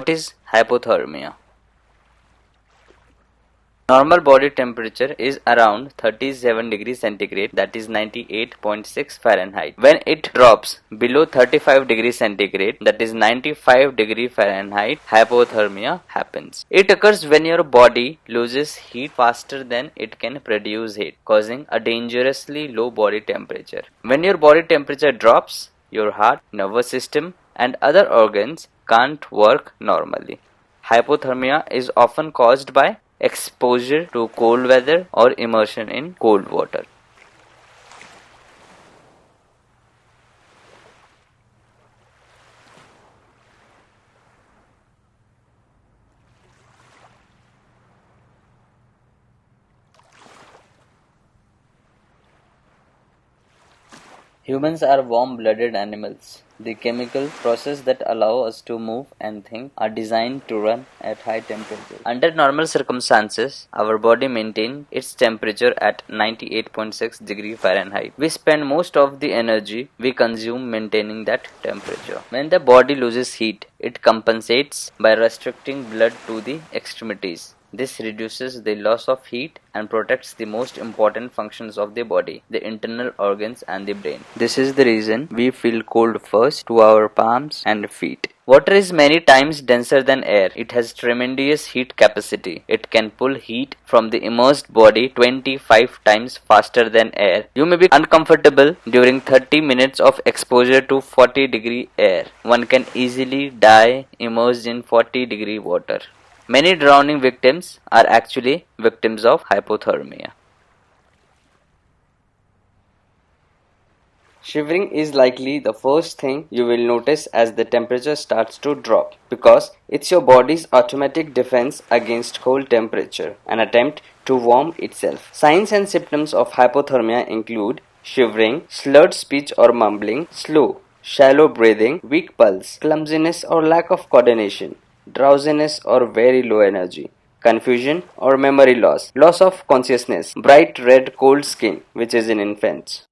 What is hypothermia? Normal body temperature is around 37 degrees centigrade, that is 98.6 Fahrenheit. When it drops below 35 degrees centigrade, that is 95 degree Fahrenheit, hypothermia happens. It occurs when your body loses heat faster than it can produce heat, causing a dangerously low body temperature. When your body temperature drops, your heart, nervous system, and other organs can't work normally. Hypothermia is often caused by exposure to cold weather or immersion in cold water. Humans are warm-blooded animals. The chemical process that allow us to move and think are designed to run at high temperatures. Under normal circumstances, our body maintains its temperature at 98.6 degree Fahrenheit. We spend most of the energy we consume maintaining that temperature. When the body loses heat, it compensates by restricting blood to the extremities. This reduces the loss of heat and protects the most important functions of the body, the internal organs and the brain. This is the reason we feel cold first to our palms and feet. Water is many times denser than air. It has tremendous heat capacity. It can pull heat from the immersed body 25 times faster than air. You may be uncomfortable during 30 minutes of exposure to 40 degree air. One can easily die immersed in 40 degree water. Many drowning victims are actually victims of hypothermia. Shivering is likely the first thing you will notice as the temperature starts to drop, because it's your body's automatic defense against cold temperature, an attempt to warm itself. Signs and symptoms of hypothermia include shivering, slurred speech or mumbling, slow, shallow breathing, weak pulse, clumsiness or lack of coordination, drowsiness or very low energy, confusion or memory loss, loss of consciousness, bright red cold skin, which is in infants.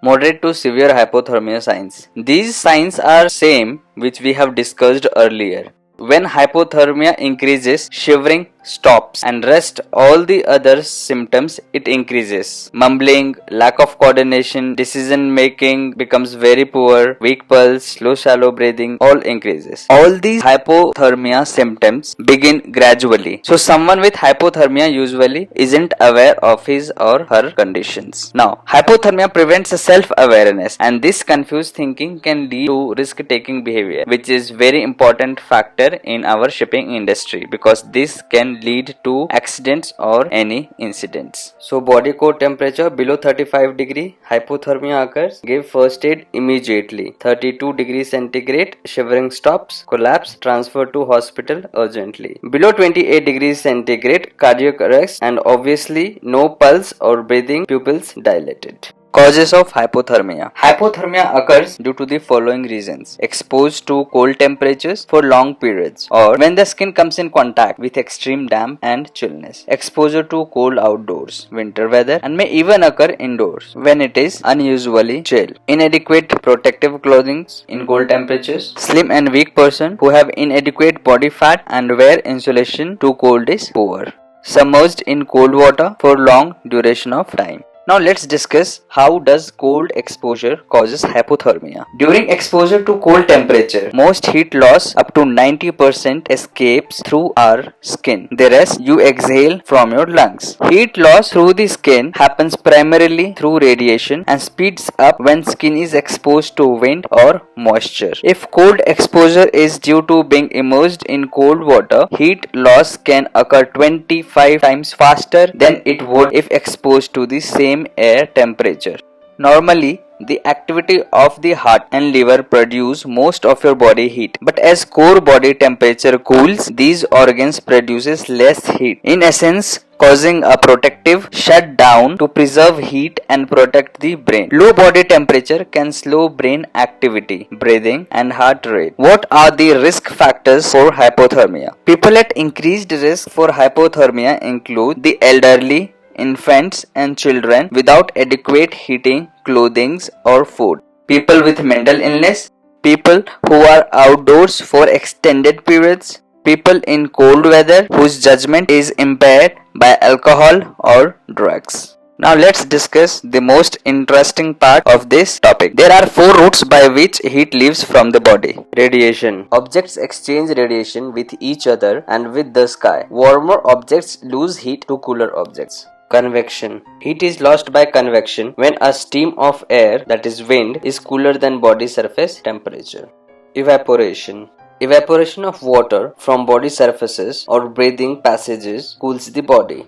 Moderate to severe hypothermia signs. These signs are same which we have discussed earlier. When hypothermia increases, shivering stops, and rest all the other symptoms it increases. Mumbling, lack of coordination, decision making becomes very poor, weak pulse, slow shallow breathing, all increases. All these hypothermia symptoms begin gradually. So someone with hypothermia usually isn't aware of his or her conditions. Now, hypothermia prevents self-awareness, and this confused thinking can lead to risk-taking behavior, which is very important factor in our shipping industry, because this can lead to accidents or any incidents. So body core temperature below 35 degree, hypothermia occurs, give first aid immediately. 32 degrees centigrade, shivering stops, collapse, transfer to hospital urgently. Below 28 degrees centigrade, cardiac arrest, and obviously no pulse or breathing, pupils dilated. Causes of hypothermia. Hypothermia occurs due to the following reasons: exposed to cold temperatures for long periods, or when the skin comes in contact with extreme damp and chillness. Exposure to cold outdoors, winter weather, and may even occur indoors when it is unusually chill. Inadequate protective clothing in cold temperatures. Slim and weak person who have inadequate body fat and where insulation to cold is poor. Submerged in cold water for long duration of time. Now let's discuss how does cold exposure causes hypothermia. During exposure to cold temperature, most heat loss up to 90% escapes through our skin. The rest you exhale from your lungs. Heat loss through the skin happens primarily through radiation and speeds up when skin is exposed to wind or moisture. If cold exposure is due to being immersed in cold water, heat loss can occur 25 times faster than it would if exposed to the same air temperature. Normally, the activity of the heart and liver produce most of your body heat, but as core body temperature cools, these organs produces less heat, in essence causing a protective shutdown to preserve heat and protect the brain. Low body temperature can slow brain activity, breathing and heart rate. What are the risk factors for hypothermia? People at increased risk for hypothermia include the elderly, infants and children without adequate heating, clothing or food. people with mental illness, people who are outdoors for extended periods, people in cold weather whose judgment is impaired by alcohol or drugs. Now let's discuss the most interesting part of this topic. There are four routes by which heat leaves from the body. Radiation. Objects exchange radiation with each other and with the sky. Warmer objects lose heat to cooler objects. Convection. Heat is lost by convection when a stream of air, that is wind, is cooler than body surface temperature. Evaporation. Evaporation of water from body surfaces or breathing passages cools the body.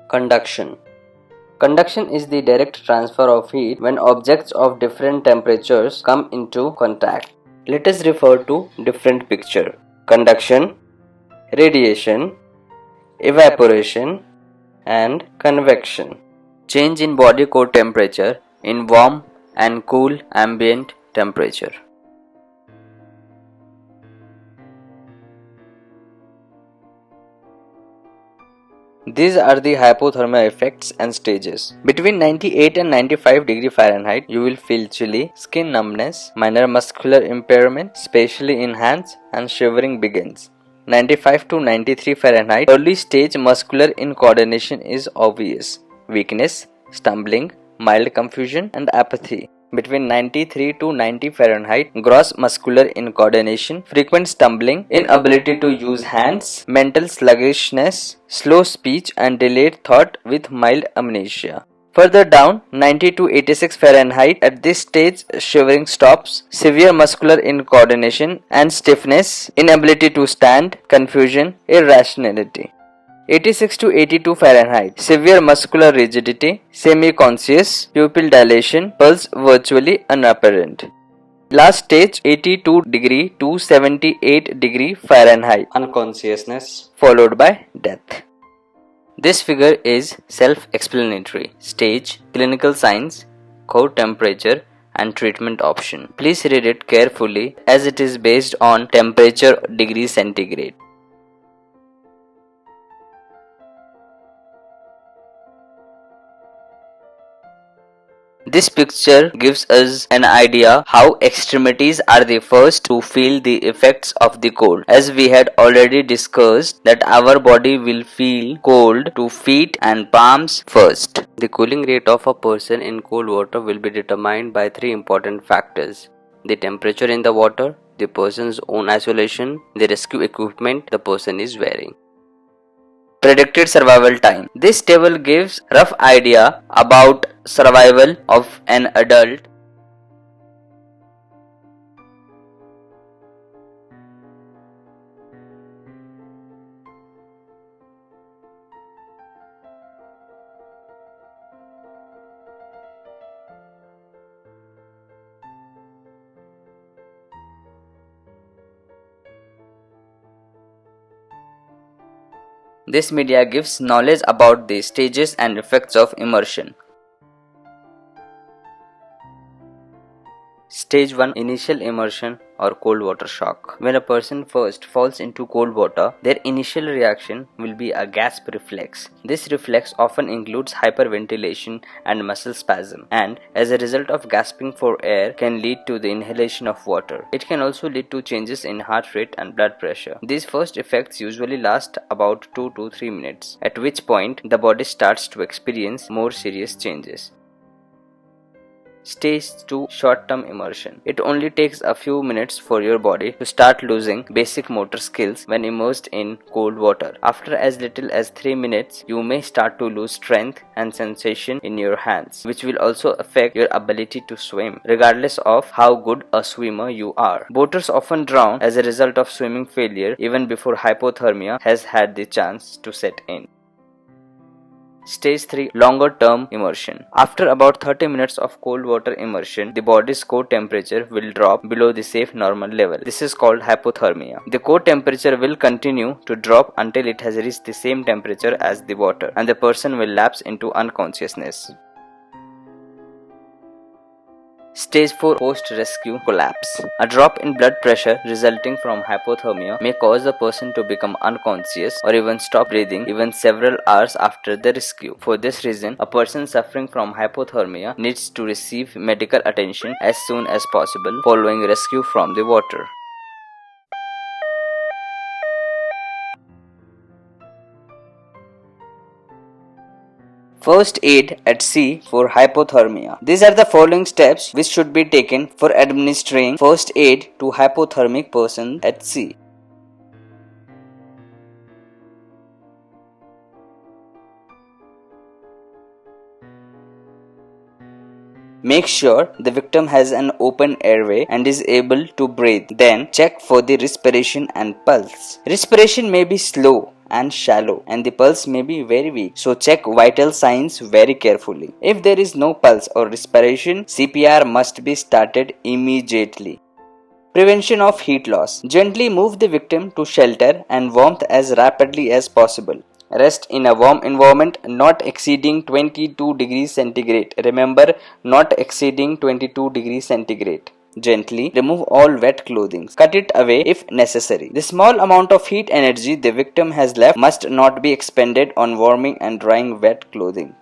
Conduction. Conduction is the direct transfer of heat when objects of different temperatures come into contact. Let us refer to different picture. Conduction, radiation, evaporation, and convection. Change in body core temperature in warm and cool ambient temperature. These are the hypothermia effects and stages. Between 98 and 95 degree Fahrenheit, you will feel chilly, skin numbness, minor muscular impairment, especially in hands, and shivering begins. 95 to 93 Fahrenheit, early stage muscular incoordination is obvious. Weakness, stumbling, mild confusion, and apathy. Between 93 to 90 Fahrenheit, gross muscular incoordination, frequent stumbling, inability to use hands, mental sluggishness, slow speech and delayed thought with mild amnesia. Further down, 90 to 86 Fahrenheit, at this stage shivering stops, severe muscular incoordination and stiffness, inability to stand, confusion, irrationality. 86 to 82 Fahrenheit, severe muscular rigidity, semi-conscious, pupil dilation, pulse virtually unapparent. Last stage 82 degree to 78 degree Fahrenheit, unconsciousness followed by death. This figure is self-explanatory. Stage, clinical signs, core temperature and treatment option. Please read it carefully as it is based on temperature degree centigrade. This picture gives us an idea how extremities are the first to feel the effects of the cold. As we had already discussed that our body will feel cold to feet and palms first. The cooling rate of a person in cold water will be determined by three important factors: the temperature in the water, the person's own isolation, the rescue equipment the person is wearing. Predicted survival time. This table gives rough idea about survival of an adult. This media gives knowledge about the stages and effects of immersion. Stage 1, initial immersion or cold water shock. When a person first falls into cold water, their initial reaction will be a gasp reflex. This reflex often includes hyperventilation and muscle spasm, and as a result of gasping for air can lead to the inhalation of water. It can also lead to changes in heart rate and blood pressure. These first effects usually last about 2 to 3 minutes, at which point the body starts to experience more serious changes. Stage 2, short-term immersion. It only takes a few minutes for your body to start losing basic motor skills when immersed in cold water. After as little as 3 minutes, you may start to lose strength and sensation in your hands, which will also affect your ability to swim, regardless of how good a swimmer you are. Boaters often drown as a result of swimming failure even before hypothermia has had the chance to set in. Stage 3, longer term immersion. After about 30 minutes of cold water immersion, the body's core temperature will drop below the safe normal level. This is called hypothermia. The core temperature will continue to drop until it has reached the same temperature as the water, and the person will lapse into unconsciousness. Stage 4 post-rescue collapse. A drop in blood pressure resulting from hypothermia may cause a person to become unconscious or even stop breathing even several hours after the rescue. For this reason, a person suffering from hypothermia needs to receive medical attention as soon as possible following rescue from the water. First aid at sea for hypothermia. These are the following steps which should be taken for administering first aid to hypothermic person at sea. Make sure the victim has an open airway and is able to breathe. Then check for the respiration and pulse. Respiration may be slow and shallow and the pulse may be very weak, so check vital signs very carefully. If there is no pulse or respiration, CPR must be started immediately. Prevention of heat loss. Gently move the victim to shelter and warmth as rapidly as possible. Rest in a warm environment not exceeding 22 degrees centigrade. Remember, not exceeding 22 degrees centigrade. Gently remove all wet clothing. Cut it away if necessary. The small amount of heat energy the victim has left must not be expended on warming and drying wet clothing.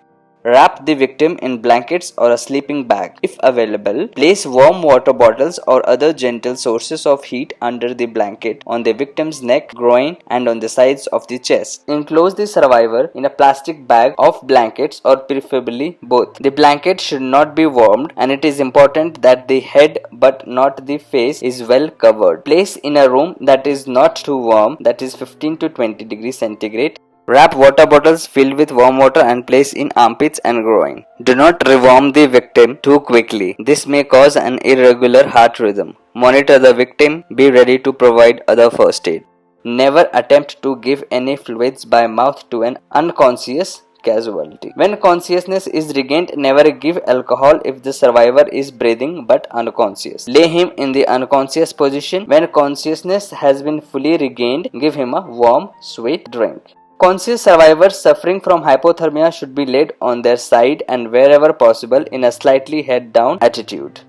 Wrap the victim in blankets or a sleeping bag. If available, place warm water bottles or other gentle sources of heat under the blanket, on the victim's neck, groin, and on the sides of the chest. Enclose the survivor in a plastic bag of blankets or preferably both. The blanket should not be warmed and it is important that the head but not the face is well covered. Place in a room that is not too warm, that is 15 to 20 degrees centigrade. Wrap water bottles filled with warm water and place in armpits and groin. Do not rewarm the victim too quickly. This may cause an irregular heart rhythm. Monitor the victim. Be ready to provide other first aid. Never attempt to give any fluids by mouth to an unconscious casualty. When consciousness is regained, never give alcohol if the survivor is breathing but unconscious. Lay him in the unconscious position. When consciousness has been fully regained, give him a warm, sweet drink. Conscious survivors suffering from hypothermia should be laid on their side and wherever possible in a slightly head down attitude.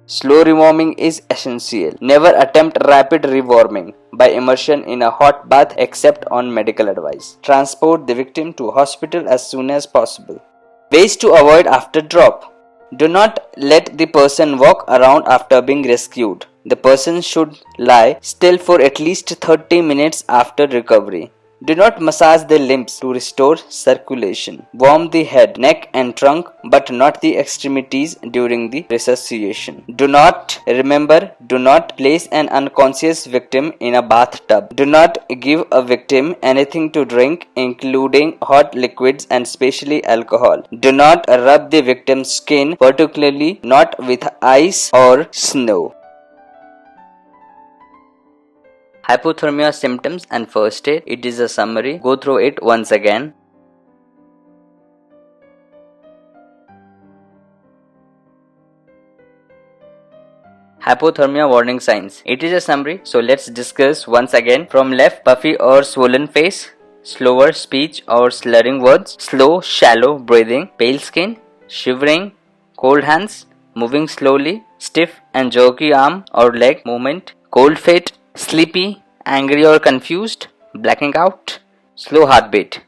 Slow rewarming is essential. Never attempt rapid rewarming by immersion in a hot bath except on medical advice. Transport the victim to hospital as soon as possible. Ways to avoid after drop. Do not let the person walk around after being rescued. The person should lie still for at least 30 minutes after recovery. Do not massage the limbs to restore circulation. Warm the head, neck and trunk but not the extremities during the resuscitation. Do not place an unconscious victim in a bathtub. Do not give a victim anything to drink including hot liquids and especially alcohol. Do not rub the victim's skin, particularly not with ice or snow. Hypothermia symptoms and first aid. It is a summary. Go through it once again. Hypothermia warning signs. It is a summary, so let's discuss once again. From left, puffy or swollen face, slower speech or slurring words, slow, shallow breathing, pale skin, shivering, cold hands, moving slowly, stiff and jerky arm or leg movement, cold feet, sleepy, angry or confused, blacking out, slow heartbeat.